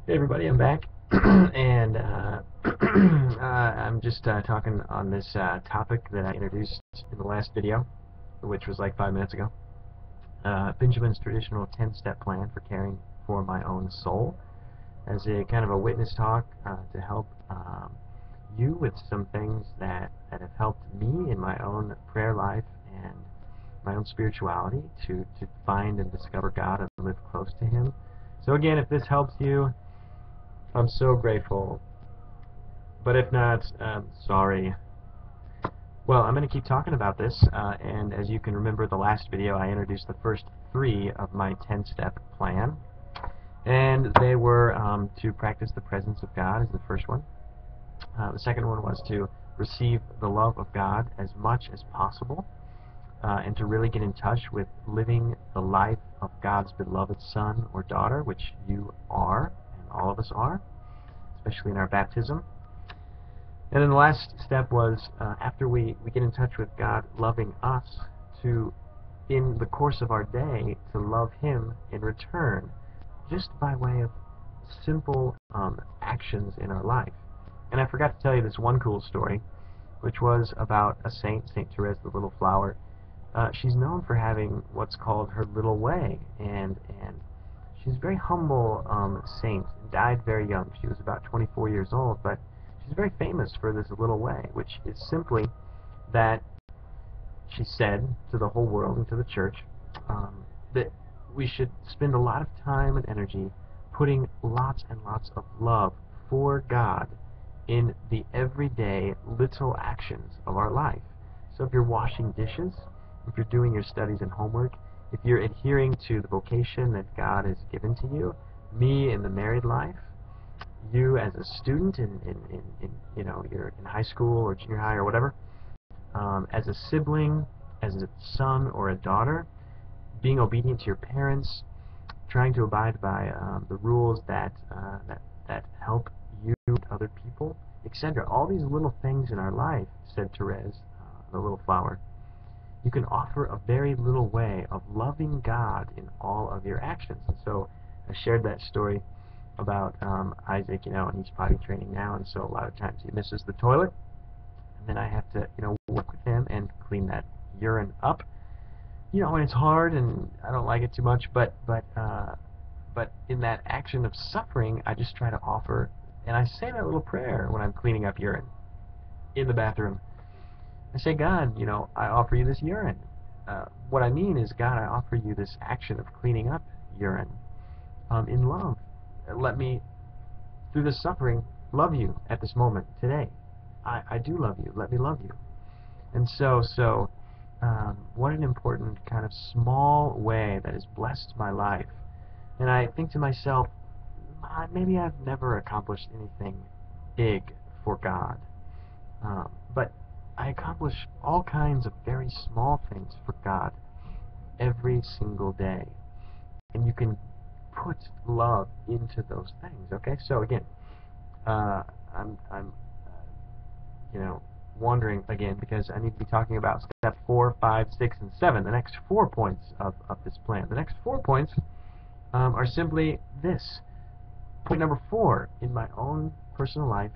Hey everybody, I'm back, and I'm just talking on this topic that I introduced in the last video, which was like 5 minutes ago. Benjamin's traditional 10-step plan for caring for my own soul, as a kind of a witness talk to help you with some things that have helped me in my own prayer life and my own spirituality to find and discover God and live close to Him. So again, if this helps you, I'm so grateful. But if not, sorry. Well, I'm going to keep talking about this, and as you can remember the last video, I introduced the first 3 of my 10-step plan. And they were to practice the presence of God is the first one. The second one was to receive the love of God as much as possible, and to really get in touch with living the life of God's beloved son or daughter, which you are, and all of us are, especially in our baptism. And then the last step was, after we get in touch with God loving us, to, in the course of our day, to love Him in return, just by way of simple actions in our life. And I forgot to tell you this one cool story, which was about a saint, Saint Therese, the Little Flower. She's known for having what's called her little way, and she's a very humble saint, died very young. She was about 24 years old, but she's very famous for this little way, which is simply that she said to the whole world and to the church that we should spend a lot of time and energy putting lots and lots of love for God in the everyday little actions of our life. So if you're washing dishes, if you're doing your studies and homework, if you're adhering to the vocation that God has given to you, me in the married life, you as a student in you know, you're in high school or junior high or whatever, as a sibling, as a son or a daughter, being obedient to your parents, trying to abide by the rules that help you and other people, etc. All these little things in our life, said Therese, the Little Flower, you can offer a very little way of loving God in all of your actions. And so I shared that story about Isaac, you know, and he's potty training now, and so a lot of times he misses the toilet, and then I have to, you know, work with him and clean that urine up. You know, and it's hard, and I don't like it too much, but in that action of suffering, I just try to offer, and I say that little prayer when I'm cleaning up urine in the bathroom. I say, God, you know, I offer you this urine. What I mean is, God, I offer you this action of cleaning up urine in love. Let me, through this suffering, love you at this moment, today. I do love you. Let me love you. And so what an important kind of small way that has blessed my life. And I think to myself, maybe I've never accomplished anything big for God. But I accomplish all kinds of very small things for God every single day. And you can put love into those things, okay? So again, I'm you know, wandering again because I need to be talking about step 4, 5, 6, and 7, the next 4 points of this plan. The next 4 points are simply this. Point number 4, in my own personal life,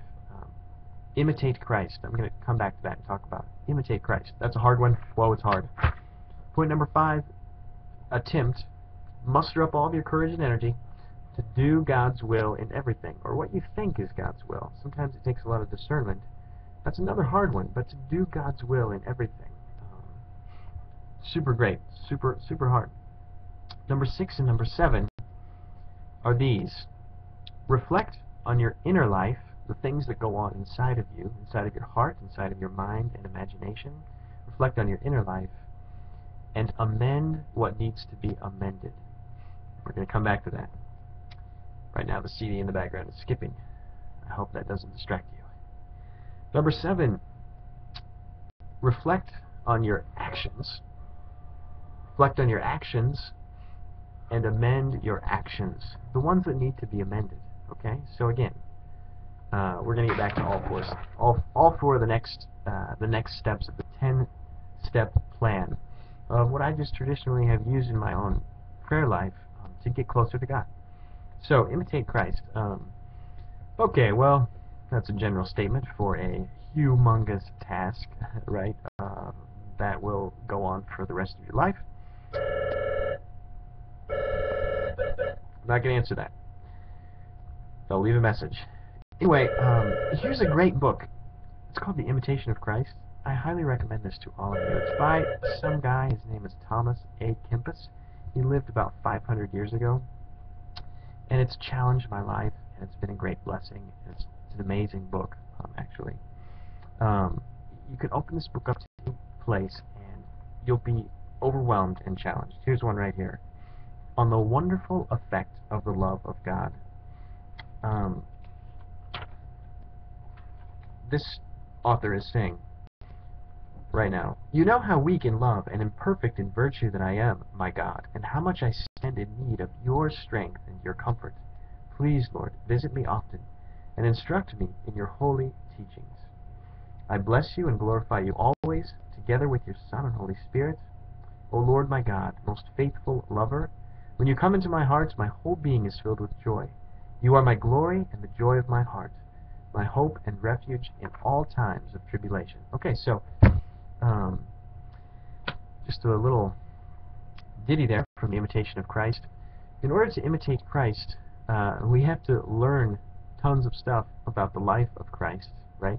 imitate Christ. I'm going to come back to that and talk about it. Imitate Christ. That's a hard one. Whoa, it's hard. Point number 5, muster up all of your courage and energy to do God's will in everything, or what you think is God's will. Sometimes it takes a lot of discernment. That's another hard one, but to do God's will in everything. Super great. Super hard. Number 6 and number 7 are these. Reflect on your inner life, the things that go on inside of you, inside of your heart, inside of your mind and imagination. Reflect on your inner life and amend what needs to be amended. We're going to come back to that. Right now the CD in the background is skipping. I hope that doesn't distract you. Number 7, reflect on your actions. Reflect on your actions and amend your actions, the ones that need to be amended. Okay, so again, we're going to get back to all four of the next steps of the 10-step plan of what I just traditionally have used in my own prayer life to get closer to God. So, imitate Christ. Okay, well, that's a general statement for a humongous task, right? That will go on for the rest of your life. I'm not going to answer that. They'll leave a message. Anyway, here's a great book. It's called The Imitation of Christ. I highly recommend this to all of you. It's by some guy. His name is Thomas A. Kempis. He lived about 500 years ago. And it's challenged my life, and it's been a great blessing. It's an amazing book, actually. You can open this book up to any place, and you'll be overwhelmed and challenged. Here's one right here. On the wonderful effect of the love of God. This author is saying right now, you know how weak in love and imperfect in virtue that I am, my God, and how much I stand in need of your strength and your comfort. Please, Lord, visit me often, and instruct me in your holy teachings. I bless you and glorify you always, together with your Son and Holy Spirit. O Lord, my God, most faithful lover, when you come into my heart, my whole being is filled with joy. You are my glory and the joy of my heart, my hope and refuge in all times of tribulation. Okay, so just a little ditty there from The Imitation of Christ. In order to imitate Christ, we have to learn tons of stuff about the life of Christ, right?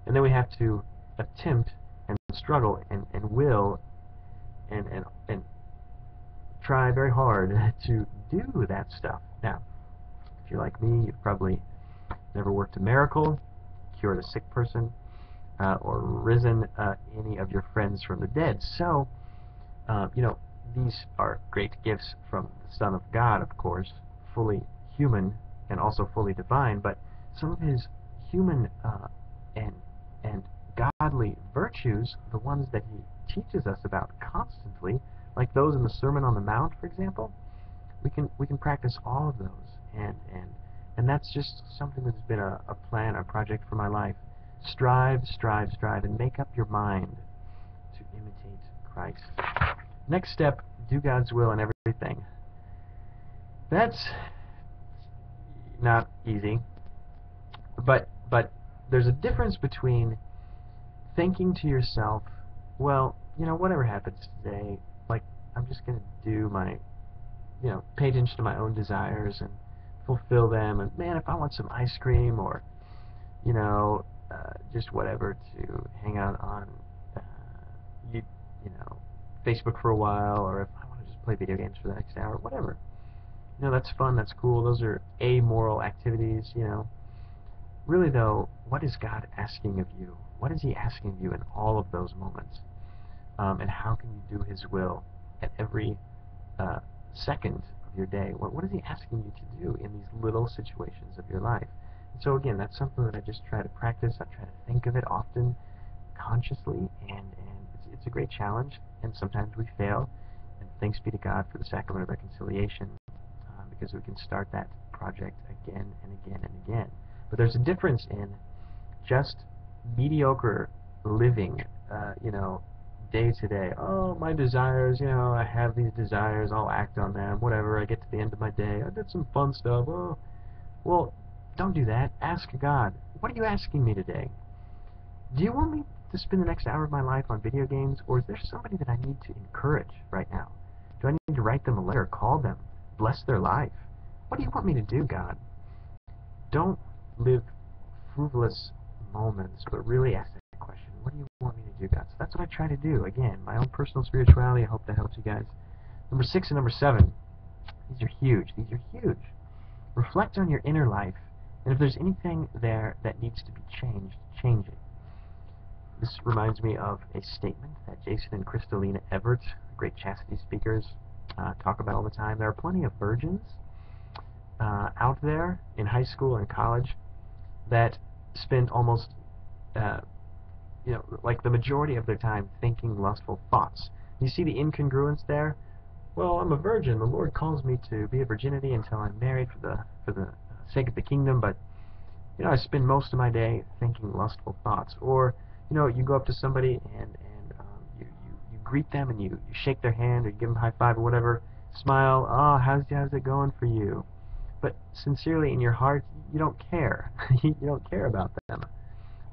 And then we have to attempt and struggle and will and try very hard to do that stuff. Now, if you're like me, you've probably never worked a miracle, cured a sick person, or risen any of your friends from the dead. So, you know, these are great gifts from the Son of God, of course, fully human and also fully divine, but some of his human and godly virtues, the ones that he teaches us about constantly, like those in the Sermon on the Mount, for example, we can practice all of those, and that's just something that's been a plan, a project for my life. Strive, strive, strive, and make up your mind to imitate Christ. Next step, do God's will in everything. That's not easy, but there's a difference between thinking to yourself, well, you know, whatever happens today, like, I'm just going to do my, you know, pay attention to my own desires and fulfill them, and man, if I want some ice cream or, you know, just whatever to hang out on, you know, Facebook for a while, or if I want to just play video games for the next hour, whatever. You know, that's fun, that's cool, those are amoral activities, you know. Really, though, what is God asking of you? What is he asking of you in all of those moments? And how can you do his will at every second of your day? What is he asking you to do in these little situations of your life? And so again, that's something that I just try to practice. I try to think of it often, consciously, and it's a great challenge, and sometimes we fail, and thanks be to God for the sacrament of reconciliation, because we can start that project again and again and again. But there's a difference in just mediocre living, you know, day to day. Oh, my desires, you know, I have these desires, I'll act on them, whatever, I get to the end of my day, I did some fun stuff, oh. Well, don't do that. Ask God, what are you asking me today? Do you want me to spend the next hour of my life on video games, or is there somebody that I need to encourage right now? Do I need to write them a letter, call them, bless their life? What do you want me to do, God? Don't live frivolous moments, but really ask that question. What do you want me to do, God? So that's what I try to do. Again, my own personal spirituality. I hope that helps you guys. Number 6 and number 7. These are huge. These are huge. Reflect on your inner life, and if there's anything there that needs to be changed, change it. This reminds me of a statement that Jason and Kristalina Everett, great chastity speakers, talk about all the time. There are plenty of virgins out there in high school and college that spend almost, you know, like the majority of their time thinking lustful thoughts. You see the incongruence there? Well, I'm a virgin. The Lord calls me to be a virginity until I'm married for the sake of the kingdom, but, you know, I spend most of my day thinking lustful thoughts. Or, you know, you go up to somebody and you greet them and you shake their hand or you give them a high five or whatever, smile, oh, how's it going for you? but sincerely in your heart, you don't care. You don't care about them,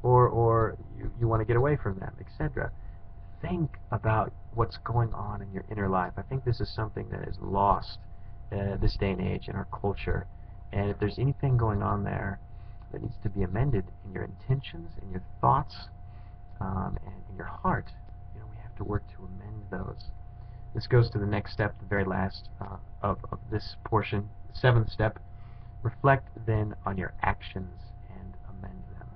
or you want to get away from them, etc. Think about what's going on in your inner life. I think this is something that is lost this day and age in our culture. And if there's anything going on there that needs to be amended in your intentions, in your thoughts, and in your heart, we have to work to amend those. This goes to the next step, the very last of this portion, the seventh step. Reflect then on your actions and amend them.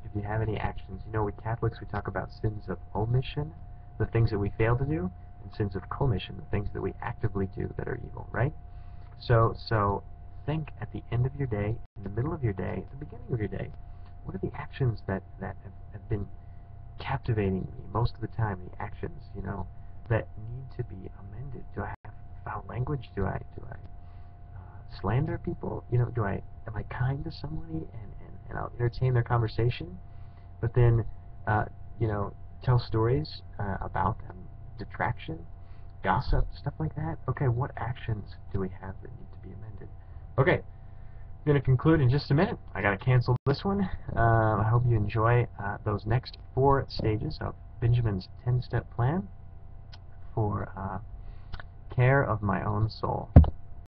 If you have any actions, we Catholics, we talk about sins of omission, the things that we fail to do, and sins of commission, the things that we actively do that are evil, right? So think at the end of your day, in the middle of your day, at the beginning of your day, what are the actions that have been captivating me most of the time, the actions, that need to be amended? Do I have foul language? Do I slander people? Am I kind to somebody and I'll entertain their conversation, but then tell stories about them, detraction, gossip, stuff like that? Okay, what actions do we have that need to be amended? Okay, I'm going to conclude in just a minute. I got to cancel this one. I hope you enjoy those next 4 stages of Benjamin's 10-step plan for care of my own soul.